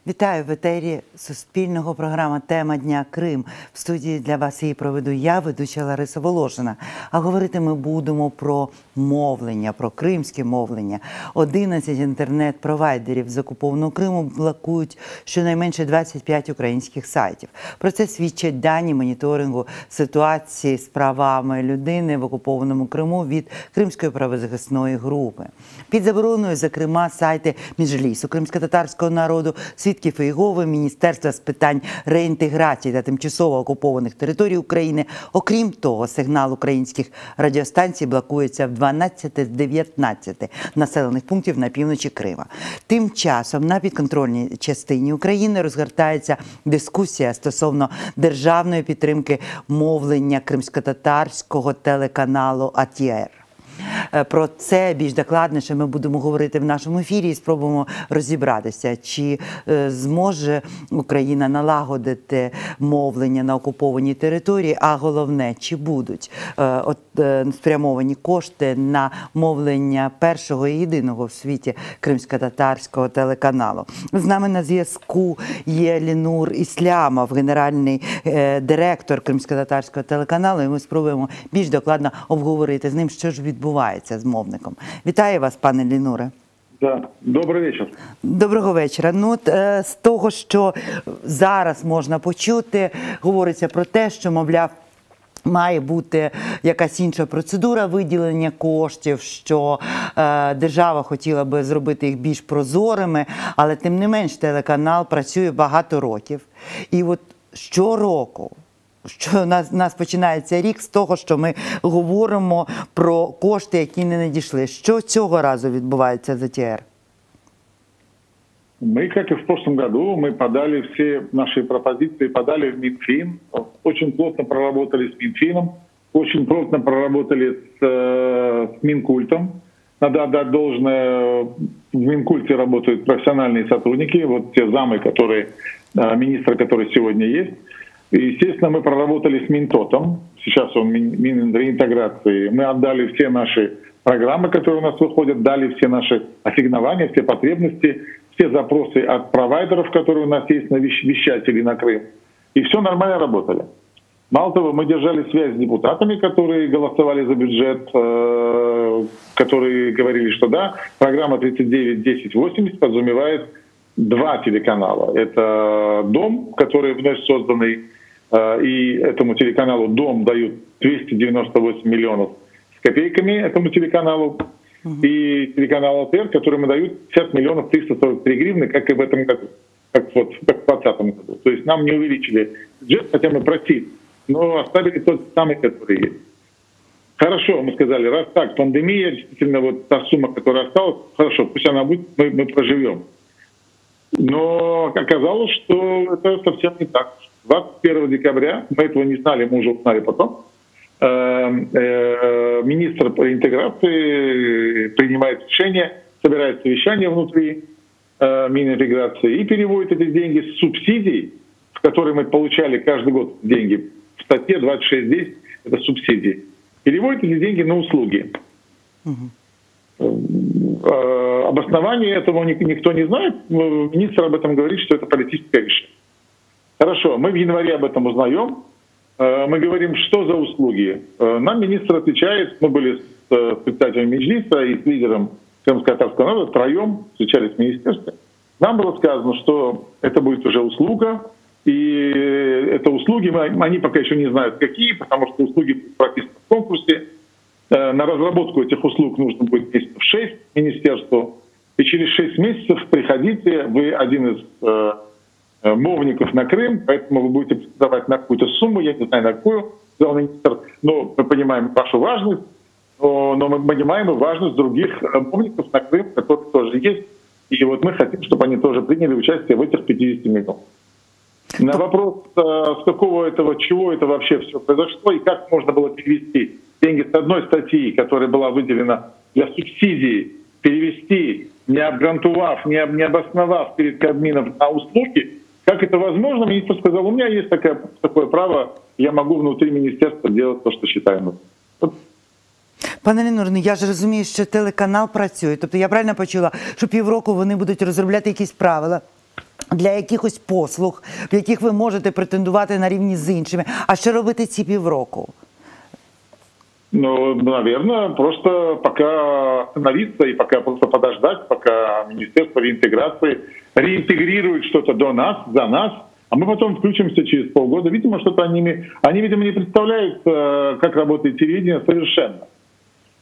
Вітаю в етері Суспільного програма «Тема дня Крим». В студії для вас її проведу я, ведуча Лариса Волошина. А говорити ми будемо про мовлення, про кримське мовлення. 11 інтернет-провайдерів з окупованого Криму блокують щонайменше 25 українських сайтів. Про це свідчать дані моніторингу ситуації з правами людини в окупованому Криму від Кримської правозахисної групи. Під забороною, зокрема, сайти Меджлісу кримськотатарського народу, Свідків Ієгови, Міністерства з питань реінтеграції та тимчасово окупованих територій України. Окрім того, сигнал українських радіостанцій блокується в 12 з 19 населених пунктів на півночі Крима. Тим часом на підконтрольній частині України розгортається дискусія стосовно державної підтримки мовлення кримськотатарського телеканалу АТR. Про це більш докладніше ми будемо говорити в нашому ефірі і спробуємо розібратися, чи зможе Україна налагодити мовлення на окупованій території, а головне, чи будуть спрямовані кошти на мовлення першого і єдиного в світі кримськотатарського телеканалу. З нами на зв'язку є Лінур Іслямов, генеральний директор кримськотатарського телеканалу, і ми спробуємо більш докладно обговорити з ним, що ж відбувається з мовником. Вітаю вас, пане Лінуре. Да. Добрий вечір. Доброго вечора. Ну, з того, що зараз можна почути, говориться про те, що, мовляв, має бути якась інша процедура виділення коштів, що держава хотіла би зробити їх більш прозорими, але тим не менш телеканал працює багато років. І от щороку, що нас починається рік з того, що ми говоримо про кошти, які не надійшли. Що цього разу відбувається з АТР? Мы, как и в прошлом году, мы подали все наши пропозиции, подали в Минфин, очень плотно проработали с Минфином, очень плотно проработали с Минкультом. Надо отдать должное, в Минкульте работают профессиональные сотрудники, вот те замы, которые, министры, которые сегодня есть. И, естественно, мы проработали с Минтотом, сейчас он Минреинтеграции. Мы отдали все наши программы, которые у нас выходят, дали все наши ассигнования, все потребности, все запросы от провайдеров, которые у нас есть на вещатели на Крым. И все нормально работали. Мало того, мы держали связь с депутатами, которые голосовали за бюджет, которые говорили, что да, программа 39-10-80 подразумевает два телеканала. Это «Дом», который вновь созданный, и этому телеканалу «Дом» дают 298 миллионов с копейками этому телеканалу, и телеканал АТР, которому дают 50 миллионов 343 гривны, как и в этом году, как вот в 2020 году. То есть нам не увеличили бюджет, хотя мы просили, но оставили тот самый, который есть. Хорошо, мы сказали, раз так, пандемия, действительно, вот та сумма, которая осталась, хорошо, пусть она будет, мы проживем. Но оказалось, что это совсем не так. 21 декабря, мы этого не знали, мы уже узнали потом, министр по интеграции принимает решение, собирает совещание внутри Мининтеграции и переводит эти деньги с субсидий, в которые мы получали каждый год деньги. В статье 26.10 это субсидии. Переводит эти деньги на услуги. Обоснование этого никто не знает. Министр об этом говорит, что это политическое решение. Хорошо, мы в январе об этом узнаем. Мы говорим, что за услуги. Нам министр отвечает, мы были с представителями Меджлиса и с лидером крымско-татарского народа, втроем встречались в министерстве. Нам было сказано, что это будет уже услуга, и это услуги, они пока еще не знают какие, потому что услуги прописаны в конкурсе. На разработку этих услуг нужно будет месяцев 6 министерству, и через 6 месяцев приходите, вы один из мовников на Крым, поэтому вы будете претендовать на какую-то сумму, я не знаю на какую, сказал министр, но мы понимаем вашу важность, но мы понимаем и важность других мовников на Крым, которые тоже есть, и вот мы хотим, чтобы они тоже приняли участие в этих 50 миллионах. На вопрос, с какого этого, чего это вообще все произошло, и как можно было перевести деньги с одной статьи, которая была выделена для субсидий, перевести, не обгрантовав, не обосновав перед Кабмином на услуги, как это возможно, министр сказал, у меня есть такое право, я могу внутри министерства делать то, что считаю нужным. Пане Лінур, ну я ж розумію, що телеканал працює. Тобто я правильно почула, що півроку вони будуть розробляти якісь правила, для якихось послуг, в яких ви можете претендувати на рівні з іншими. А що робити ці півроку? Ну, наверное, просто пока остановиться и пока просто подождать, пока Министерство реинтеграции реинтегрирует что-то до нас, за нас, а мы потом включимся через полгода. Видимо, что-то они, видимо, не представляют, как работает телевидение совершенно.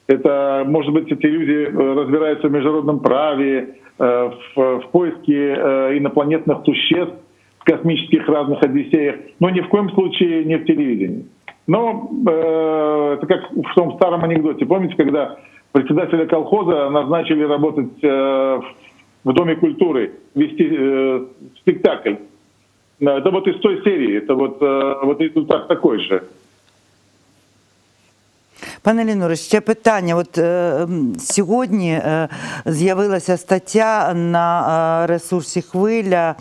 Это, может быть, эти люди разбираются в международном праве, в поиске инопланетных существ, в космических разных одиссеях, но ни в коем случае не в телевидении. Но это как в том старом анекдоте. Помните, когда председателя колхоза назначили работать в Доме культуры, вести спектакль? Это вот из той серии, это вот результат такой же. Пане Лінуре, ще питання. От сьогодні з'явилася стаття на ресурсі «Хвиля»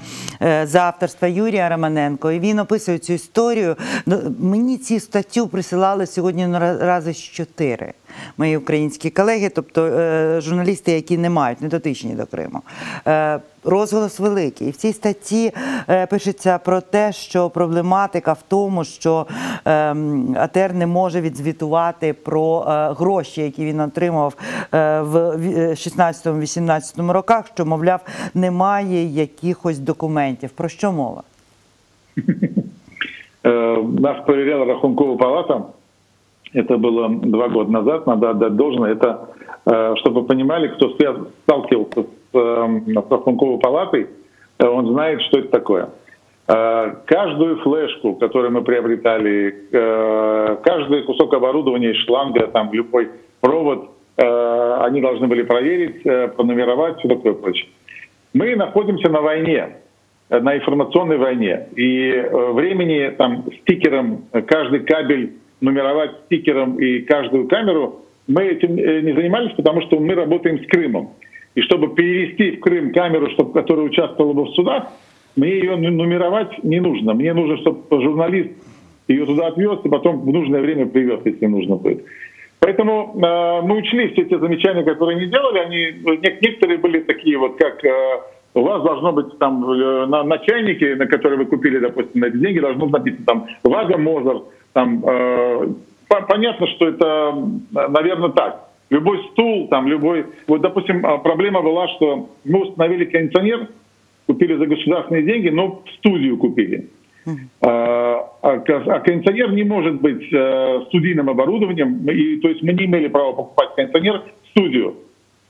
за авторства Юрія Романенко, і він описує цю історію. Мені цю статтю присилали сьогодні рази 4 мої українські колеги, тобто журналісти, які не мають, не дотичні до Криму. Розголос великий. І в цій статті пишеться про те, що проблематика в тому, що АТР не може відзвітувати про гроші, які він отримав в 16-18 роках, що, мовляв, немає якихось документів. Про що мова? Нас проверяла Рахункова палата. Это было 2 года назад, надо отдать должное. Это, чтобы вы понимали, кто сталкивался с Рахунковой палатой, он знает, что это такое. Каждую флешку, которую мы приобретали, каждый кусок оборудования, шланга, там, любой провод, они должны были проверить, пронумеровать, все такое прочее. Мы находимся на войне, на информационной войне. И времени там стикером, каждый кабель нумеровать стикером и каждую камеру, мы этим не занимались, потому что мы работаем с Крымом. И чтобы перевести в Крым камеру, которая участвовала бы в судах, мне ее нумеровать не нужно. Мне нужно, чтобы журналист ее туда отвез и потом в нужное время привез, если нужно будет. Поэтому мы учли все те замечания, которые они делали. Некоторые были такие вот, как у вас должно быть там на чайнике, на который вы купили, допустим, на эти деньги, должно написано там «Вага Мозер». Там, понятно, что это, наверное, так. Любой стул, там, любой... Вот, допустим, проблема была, что мы установили кондиционер, купили за государственные деньги, но в студию купили. А кондиционер не может быть студийным оборудованием, и, то есть мы не имели права покупать кондиционер в студию.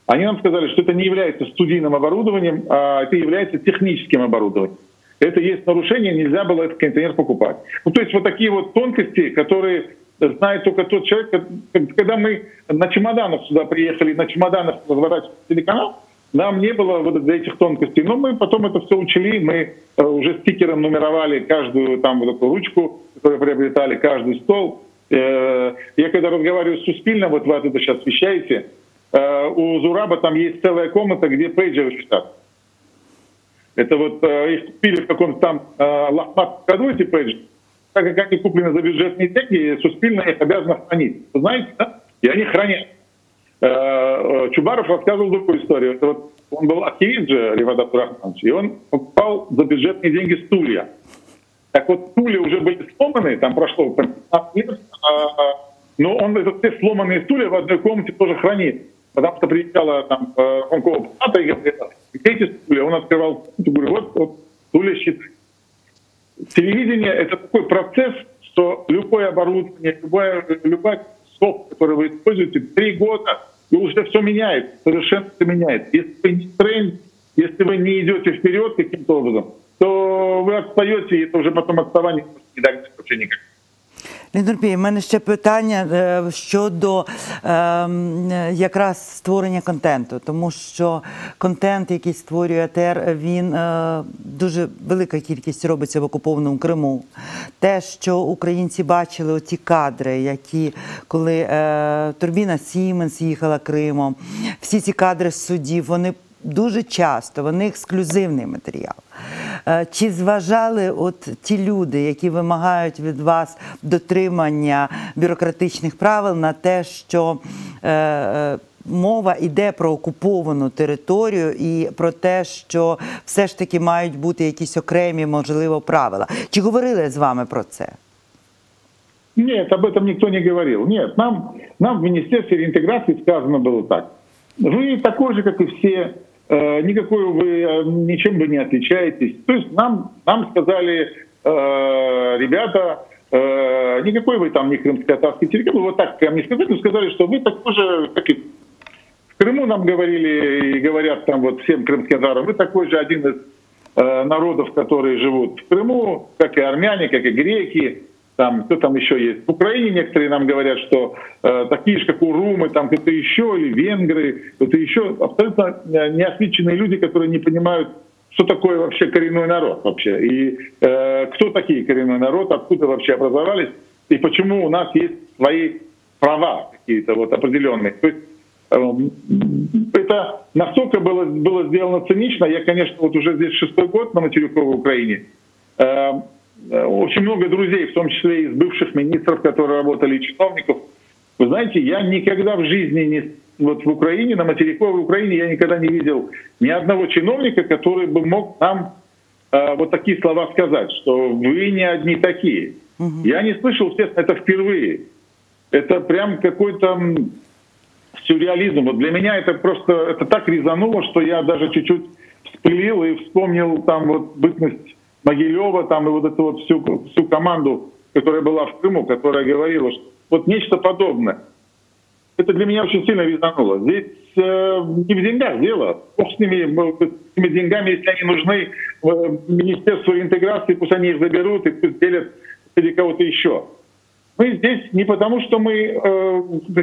Они нам сказали, что это не является студийным оборудованием, а это является техническим оборудованием. Это есть нарушение, нельзя было этот кондиционер покупать. Ну, то есть вот такие вот тонкости, которые знает только тот человек. Когда мы на чемоданах сюда приехали, на чемоданах разворачивали телеканал, нам не было вот этих тонкостей. Но мы потом это все учли, мы уже стикером нумеровали каждую там вот эту ручку, которую приобретали, каждый стол. Я когда разговариваю с Суспильным, вот вы это сейчас вещаете, у Зураба там есть целая комната, где пейджеры лежат. Это вот их купили в каком-то там лохматом году, эти пейджеры. Так как они куплены за бюджетные деньги, Суспильно их обязаны хранить. Вы знаете, да? И они хранят. Чубаров рассказывал другую историю. Это вот он был активист же, Ревада Турахманович, и он покупал за бюджетные деньги стулья. Так вот, стулья уже были сломаны, там прошло 15 лет, но он все сломанные стулья в одной комнате тоже хранит. Потому что приезжала там Рахункова палата и говорила, где эти стулья? Он открывал, говорю, вот стулья считают. Телевидение — это такой процесс, что любое оборудование, любой софт, который вы используете, 3 года, и уже все меняет, совершенно все меняет. Если вы не тренд, если вы не идете вперед каким-то образом, то вы отстаете, и это уже потом отставание не дальше вообще никак. Леонід Нурпій, у мене ще питання щодо якраз створення контенту, тому що контент, який створює АТР, він дуже велика кількість робиться в окупованому Криму. Те, що українці бачили оті кадри, які, коли турбіна Siemens їхала Кримом, всі ці кадри з судів, вони дуже часто, вони ексклюзивний матеріал. Чи зважали от ті люди, які вимагають від вас дотримання бюрократичних правил, на те, що мова йде про окуповану територію і про те, що все ж таки мають бути якісь окремі, можливо, правила. Чи говорили з вами про це? Нет, об этом никто не говорил. Нет, нам в Министерстве реинтеграции сказано было так. Вы такой же, как и все, никакой вы ничем вы не отличаетесь. То есть нам сказали, ребята, никакой вы там не крымско-татарский территорий, вот так прям не сказали, но сказали, что вы такой же, как и в Крыму нам говорили и говорят там вот всем крымским татарам, вы такой же один из народов, которые живут в Крыму, как и армяне, как и греки, там, кто там еще есть. В Украине некоторые нам говорят, что такие же, как урумы, там кто-то еще, или венгры, кто-то еще, абсолютно неосведченные люди, которые не понимают, что такое вообще коренной народ вообще, и кто такие коренной народ, откуда вообще образовались, и почему у нас есть свои права какие-то вот определенные. То есть, это настолько было сделано цинично. Я, конечно, вот уже здесь 6-й год на материковой Украине. Очень много друзей, в том числе и из бывших министров, которые работали, и чиновников. Вы знаете, я никогда в жизни вот в Украине, на материковой Украине, я никогда не видел ни одного чиновника, который бы мог нам вот такие слова сказать, что вы не одни такие. Я не слышал, естественно, это впервые. Это прям какой-то сюрреализм. Вот для меня это просто это так резануло, что я даже чуть-чуть вспылил и вспомнил там вот бытность Могилева, там и вот эту вот всю команду, которая была в Крыму, которая говорила, что вот нечто подобное. Это для меня очень сильно резануло. Здесь не в деньгах дело. Бог с ними, этими деньгами, если они нужны Министерству интеграции, пусть они их заберут и пусть делят среди кого-то еще. Мы здесь не потому, что мы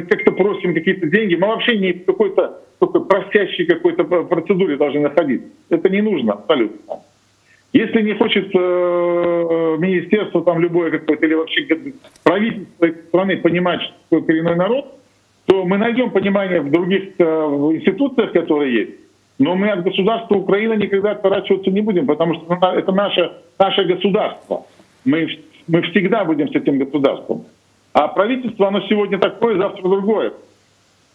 как-то просим какие-то деньги, мы вообще не в какой-то просящей какой-то процедуре должны находиться. Это не нужно абсолютно. Если не хочет министерство там любое какое-то или вообще правительство страны понимать, что такое коренной народ, то мы найдем понимание в других институциях, которые есть. Но мы от государства Украины никогда отворачиваться не будем, потому что это наше государство. Мы всегда будем с этим государством. А правительство, оно сегодня такое, завтра другое.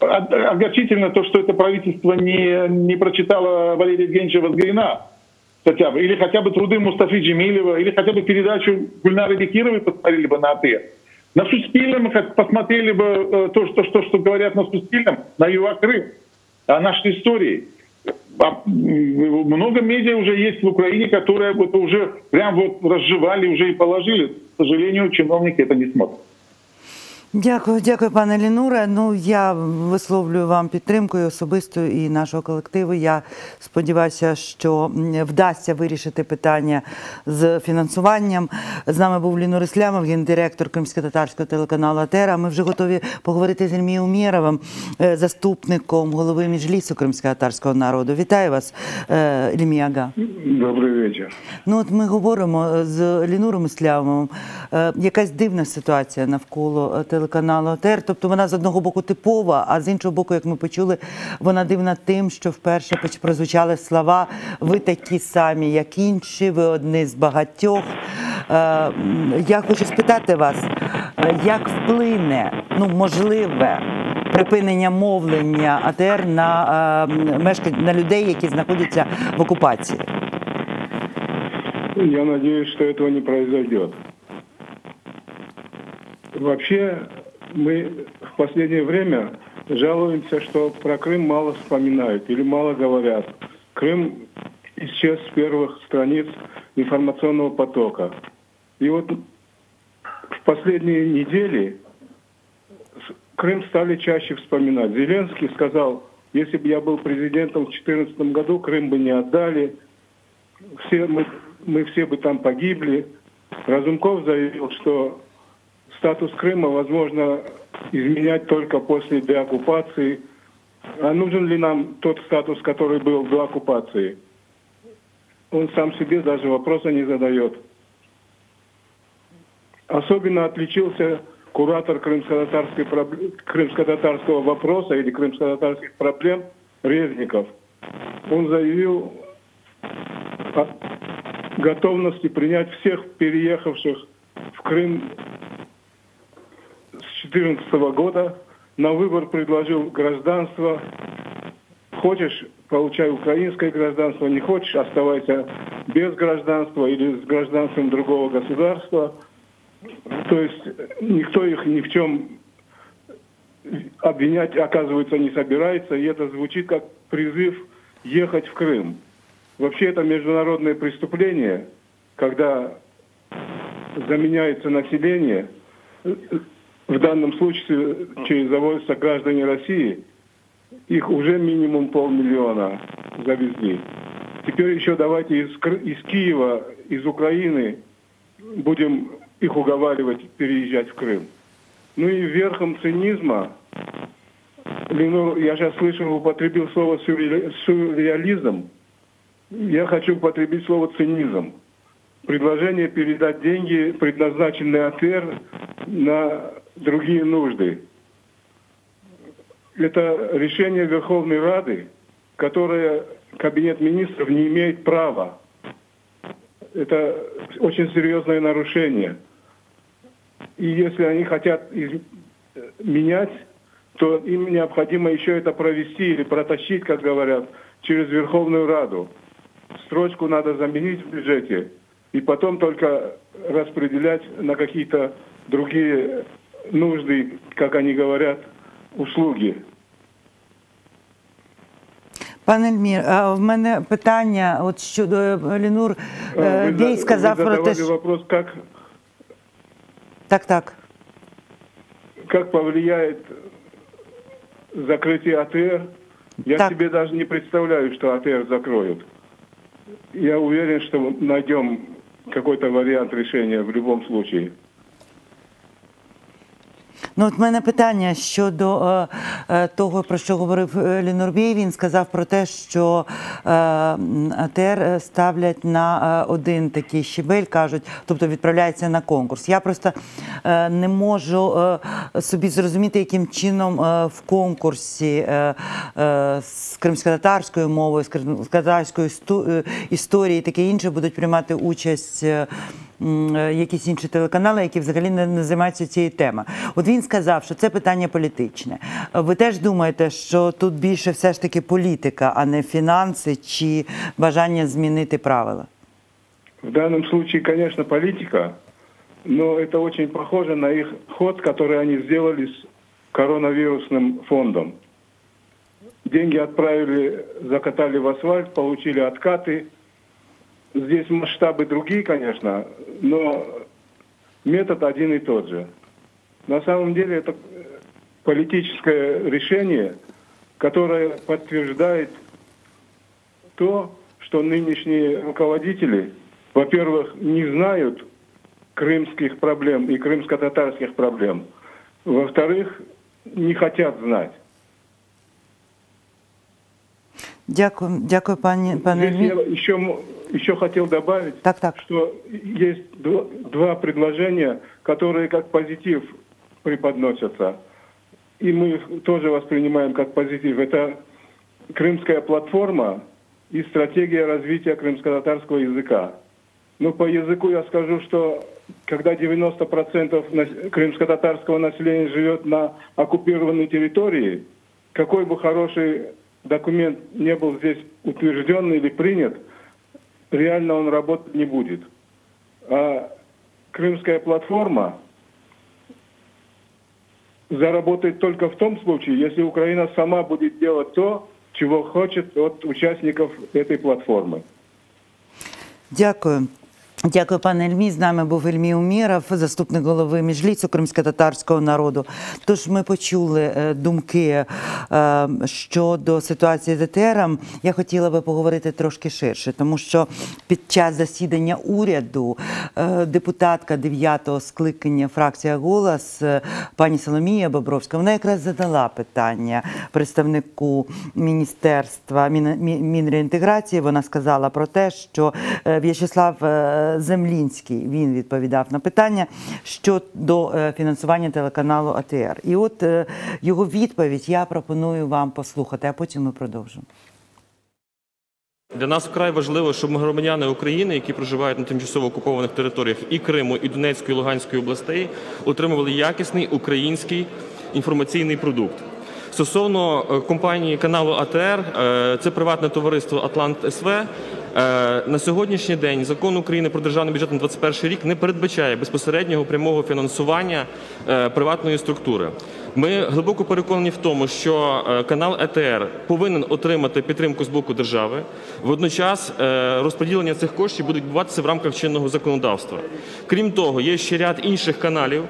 Огорчительно то, что это правительство не прочитало Валерия Евгеньевича Возгрина, хотя бы, или хотя бы труды Мустафы Джемилева, или хотя бы передачу Гульнары Бекировой посмотрели бы на АТР. На Суспильном посмотрели бы то, что говорят на Суспильном, на ЮА Крым, о нашей истории. Много медиа уже есть в Украине, которые вот уже прям вот разжевали, уже и положили. К сожалению, чиновники это не смотрят. Дякую, пане Лінуре. Ну, я висловлюю вам підтримку і особисто, і нашого колективу. Я сподіваюся, що вдасться вирішити питання з фінансуванням. З нами був Лінур Іслямов, гендиректор кримськотатарського телеканалу АТР. А ми вже готові поговорити з Ільмією Умєровим, заступником голови Меджлісу кримськотатарського народу. Вітаю вас, Ільмія ага. Добрий вечір. Ну, от ми говоримо з Лінуром Іслямовим. Якась дивна ситуація навколо телеканалу АТР. Тобто вона з одного боку типова, а з іншого боку, як ми почули, вона дивна тим, що вперше прозвучали слова «ви такі самі, як інші, ви одні з багатьох». Я хочу спитати вас, як вплине, можливе припинення мовлення АТР на людей, які знаходяться в окупації? Я надеюсь, что этого не произойдет. Вообще, мы в последнее время жалуемся, что про Крым мало вспоминают или мало говорят. Крым исчез с первых страниц информационного потока. И вот в последние недели Крым стали чаще вспоминать. Зеленский сказал, если бы я был президентом в 2014 году, Крым бы не отдали, мы все бы там погибли. Разумков заявил, что статус Крыма возможно изменять только после деоккупации. А нужен ли нам тот статус, который был до оккупации? Он сам себе даже вопроса не задает. Особенно отличился куратор крымско-татарского вопроса или крымско-татарских проблем Резников. Он заявил о готовности принять всех переехавших в Крым с 2014 года на выбор предложил гражданство. Хочешь, получай украинское гражданство, не хочешь, оставайся без гражданства или с гражданством другого государства. То есть никто их ни в чем обвинять, оказывается, не собирается, и это звучит как призыв ехать в Крым. Вообще это международное преступление, когда заменяется население, в данном случае через заводятся граждане России, их уже минимум 500 000 завезли. Теперь еще давайте из Киева, из Украины будем их уговаривать переезжать в Крым. Ну и верхом цинизма, Ленур, я сейчас слышал, употребил слово сюрреализм, я хочу употребить слово цинизм. Предложение передать деньги, предназначенные АТР, на другие нужды. Это решение Верховной Рады, которое Кабинет министров не имеет права. Это очень серьезное нарушение. И если они хотят менять, то им необходимо еще это провести или протащить, как говорят, через Верховную Раду. Строчку надо заменить в бюджете и потом только распределять на какие-то другие нужды, как они говорят, услуги. Пане Ельмір, в мене питання, от щодо Ленур Бей сказав про те, що... вопрос, Так. Как повлияет закрытие АТР? Я Так. себе даже не представляю, что АТР закроют. Я уверен, что найдем какой-то вариант решения в любом случае. Ну, от в мене питання щодо того, про що говорив Ленур Бей. Він сказав про те, що АТР ставлять на один такий щебель, кажуть, тобто відправляється на конкурс. Я просто не можу собі зрозуміти, яким чином в конкурсі з кримськотатарською мовою, з кримськотатарською історією і таке інше будуть приймати участь якісь інші телеканали, які взагалі не займаються цією темою. От він сказав, що це питання політичне. Ви теж думаєте, що тут більше все ж таки політика, а не фінанси чи бажання змінити правила? В данном случае, конечно, политика, но это очень похоже на их ход, который они сделали с коронавирусным фондом. Деньги отправили, закатали в асфальт, получили откаты. Здесь масштабы другие, конечно, но метод один и тот же. На самом деле это политическое решение, которое подтверждает то, что нынешние руководители, во-первых, не знают крымских проблем и крымско-татарских проблем, во-вторых, не хотят знать. Дякую, пане Ельмір. Я еще хотел добавить, что есть два предложения, которые как позитив преподносятся. И мы их тоже воспринимаем как позитив. Это крымская платформа и стратегия развития крымско-татарского языка. Но по языку я скажу, что когда 90% крымско-татарского населения живет на оккупированной территории, какой бы хороший документ не был здесь утвержден или принят, реально он работать не будет. А крымская платформа заработает только в том случае, если Украина сама будет делать то, чего хочет от участников этой платформы. Дякую. Дякую, пане Ельмі. З нами був Ельмі Умєров, заступник голови Міжліцу кримськотатарського народу. Тож ми почули думки щодо ситуації з АТРом. Я хотіла би поговорити трошки ширше, тому що під час засідання уряду депутатка 9-го скликання фракція «Голос» пані Соломія Бобровська, вона якраз задала питання представнику Міністерства Мінреінтеграції. Вона сказала про те, що В'ячеслав Землінський, він відповідав на питання щодо фінансування телеканалу АТР. І от його відповідь я пропоную вам послухати, а потім ми продовжимо. Для нас вкрай важливо, щоб громадяни України, які проживають на тимчасово окупованих територіях і Криму, і Донецької, і Луганської областей, отримували якісний український інформаційний продукт. Стосовно компанії каналу АТР, це приватне товариство «Атлант СВ». На сьогоднішній день Закон України про державний бюджет на 2021 рік не передбачає безпосереднього прямого фінансування приватної структури. Ми глибоко переконані в тому, що канал АТР повинен отримати підтримку з боку держави. Водночас розподілення цих коштів буде відбуватися в рамках чинного законодавства. Крім того, є ще ряд інших каналів,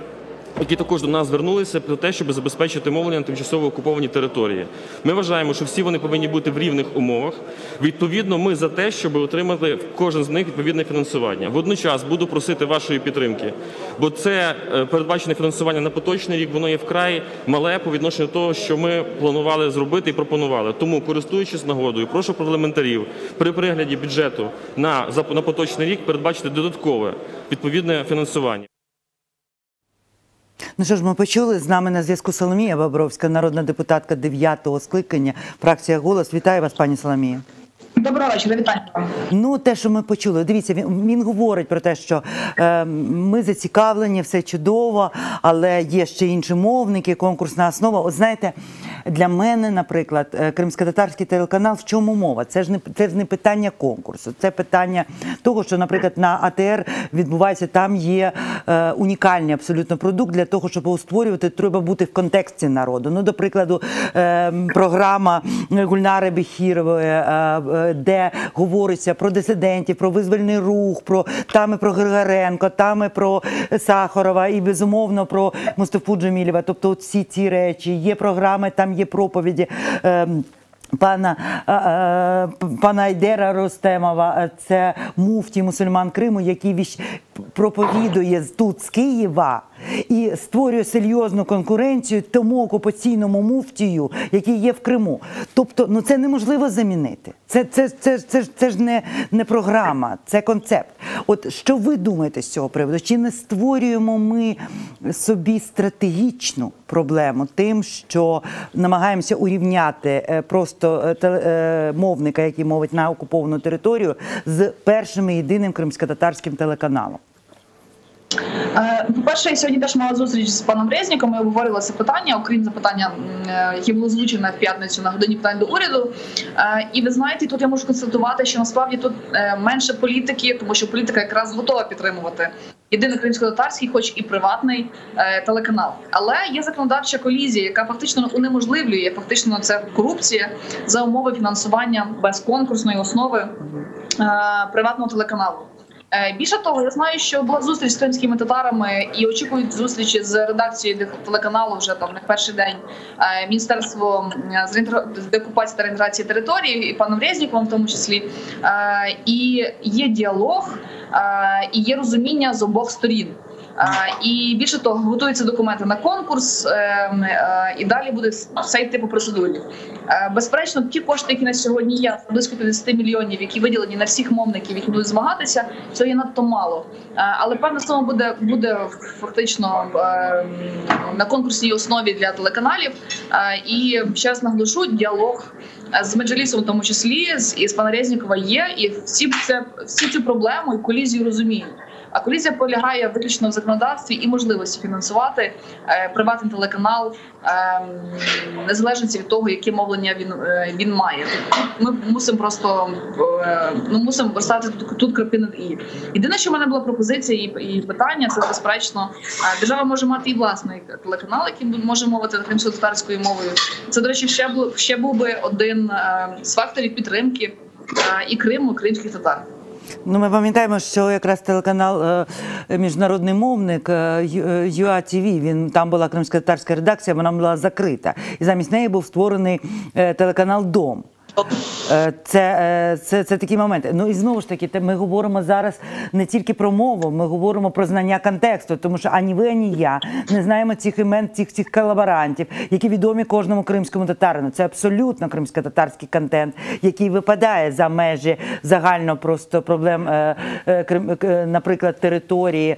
які також до нас звернулися про те, щоб забезпечити мовлення на тимчасово окупованій території. Ми вважаємо, що всі вони повинні бути в рівних умовах. Відповідно, ми за те, щоб отримати кожен з них відповідне фінансування. Водночас буду просити вашої підтримки, бо це передбачене фінансування на поточний рік, воно є вкрай мале по відношенню до того, що ми планували зробити і пропонували. Тому, користуючись нагодою, прошу парламентарів при перегляді бюджету на поточний рік передбачити додаткове відповідне фінансування. Ну що ж, ми почули. З нами на зв'язку Соломія Бобровська, народна депутатка 9-го скликання, фракція «Голос». Вітаю вас, пані Соломія. Доброго вечора, вітання вам. Ну, те, що ми почули. Дивіться, він говорить про те, що ми зацікавлені, все чудово, але є ще інші мовники, конкурсна основа. От знаєте, для мене, наприклад, кримськотатарський телеканал, в чому мова? Це ж не питання конкурсу, це питання того, що, наприклад, на АТР відбувається, там є унікальний абсолютно продукт. Для того, щоб його створювати, треба бути в контексті народу. Ну, до прикладу, програма Гульнари Бехірової, де говориться про дисидентів, про визвольний рух, там і про Григоренко, там і про Сахарова, і, безумовно, про Мустафу Джемілєва. Тобто всі ці речі. Є програми, там є проповіді пана Айдера Ростемова, це муфті мусульман Криму, який проповідує тут з Києва і створює серйозну конкуренцію тому окупаційному муфтію, який є в Криму. Тобто, ну це неможливо замінити. Це ж не програма, це концепт. От що ви думаєте з цього приводу? Чи не створюємо ми собі стратегічну проблему тим, що намагаємося урівняти просто мовника, який мовить на окуповану територію, з першим і єдиним кримськотатарським телеканалом? По-перше, я сьогодні теж мала зустріч з паном Резніком, ми обговорили це питання, окрім запитання, яке було озвучене в п'ятницю на годині питань до уряду. І ви знаєте, тут я можу констатувати, що насправді тут менше політики, тому що політика якраз готова підтримувати єдиний кримськотатарський, хоч і приватний телеканал. Але є законодавча колізія, яка фактично унеможливлює, фактично це корупція за умови фінансування без конкурсної основи приватного телеканалу. Більше того, я знаю, що була зустріч з кримськими татарами і очікують зустрічі з редакцією телеканалу вже там на перший день Міністерство з деокупації та реінтеграції території і паном Резніком в тому числі. І є діалог, і є розуміння з обох сторін. І більше того, готуються документи на конкурс, і далі буде все йти по процедурі. Безперечно, ті кошти, які на сьогодні є, близько 50 мільйонів, які виділені на всіх мовників, які будуть змагатися, це є надто мало. Але певна сума буде фактично на конкурсній основі для телеканалів. І ще раз наголошу, діалог з Меджлісом, в тому числі, і з пана Резнікова є, і всі цю проблему і колізію розуміють. А колізія полягає виключно в законодавстві і можливості фінансувати приватний телеканал, незалежно від того, яке мовлення він має. Ми мусимо просто поставити тут крапки над «і». Єдине, що в мене була пропозиція і питання, це, безперечно, держава може мати і власний телеканал, який може мовити кримськотатарською мовою. Це, до речі, ще був би один з факторів підтримки і Криму, і кримських татар. Ну, ми пам'ятаємо, що якраз телеканал «Міжнародний мовник» ЮА-ТВ, там була кримськотатарська редакція, вона була закрита. І замість неї був створений телеканал «Дом». Це такі моменти. Ну і знову ж таки, ми говоримо зараз не тільки про мову, ми говоримо про знання контексту, тому що ані ви, ані я не знаємо цих імен, цих колаборантів, які відомі кожному кримському татарину. Це абсолютно кримськотатарський контент, який випадає за межі загально просто проблем, наприклад, території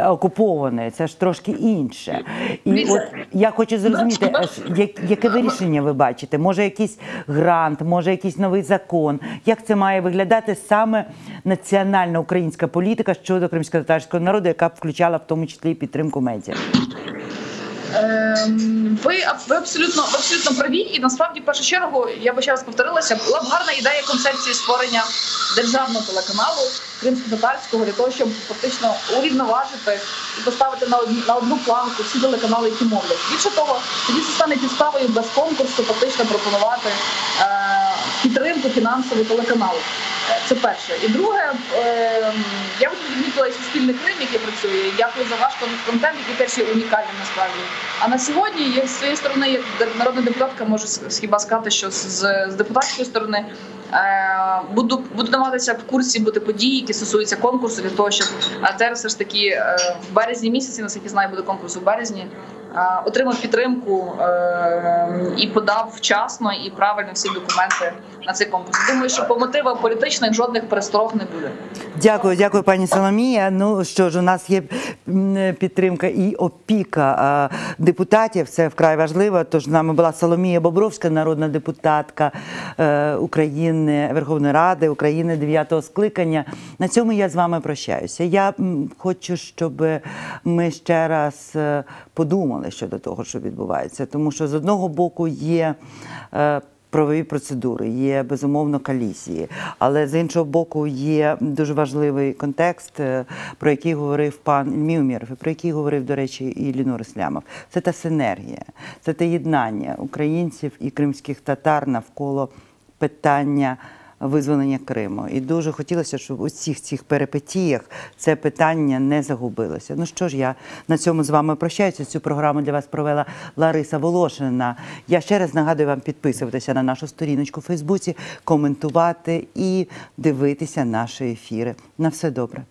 окупованої. Це ж трошки інше. І от я хочу зрозуміти, яке вирішення ви бачите? Може якийсь грант, може якийсь новий закон? Як це має виглядати саме національна українська політика щодо кримськотатарського народу, яка б включала в тому числі і підтримку медіа? Ви абсолютно праві, і насправді в першу чергу, я би ще раз повторилася, була б гарна ідея концепції створення державного телеканалу кримсько-татарського для того, щоб фактично урівноважити і поставити на одну планку всі телеканали, які мовлять. Більше того, тоді це стане підставою без конкурсу фактично пропонувати підтримку фінансову телеканалу. Це перше. І друге, я б відмітила і Суспільний Крим, який працює. Дякую за ваш контент, який теж є унікальним насправді. А на сьогодні, я з своєї сторони, як народна депутатка, можу хіба сказати, що з депутатської сторони буду намагатися в курсі бути подій, які стосуються конкурсу, для того, щоб АТР все ж таки в березні місяці, наскільки знаю, буде конкурс у березні, отримав підтримку і подав вчасно і правильно всі документи на цей конкурс. Думаю, що по мотивах політичних жодних пересторог не буде. Дякую, пані Соломія. Ну що ж, у нас є підтримка і опіка депутатів, це вкрай важливо. Тож з нами була Соломія Бобровська, народна депутатка України, Верховної Ради України 9-го скликання. На цьому я з вами прощаюся. Я хочу, щоб ми ще раз подумали щодо того, що відбувається. Тому що з одного боку є правові процедури, є, безумовно, колізії. Але, з іншого боку, є дуже важливий контекст, про який говорив пан Ільмій Умєров, і про який говорив, до речі, і Лінур Ислямов. Це та синергія, це те єднання українців і кримських татар навколо питання визволення Криму. І дуже хотілося, щоб у всіх цих перипетіях це питання не загубилося. Ну що ж, я на цьому з вами прощаюся. Цю програму для вас провела Лариса Волошина. Я ще раз нагадую вам підписуватися на нашу сторіночку в Фейсбуці, коментувати і дивитися наші ефіри. На все добре.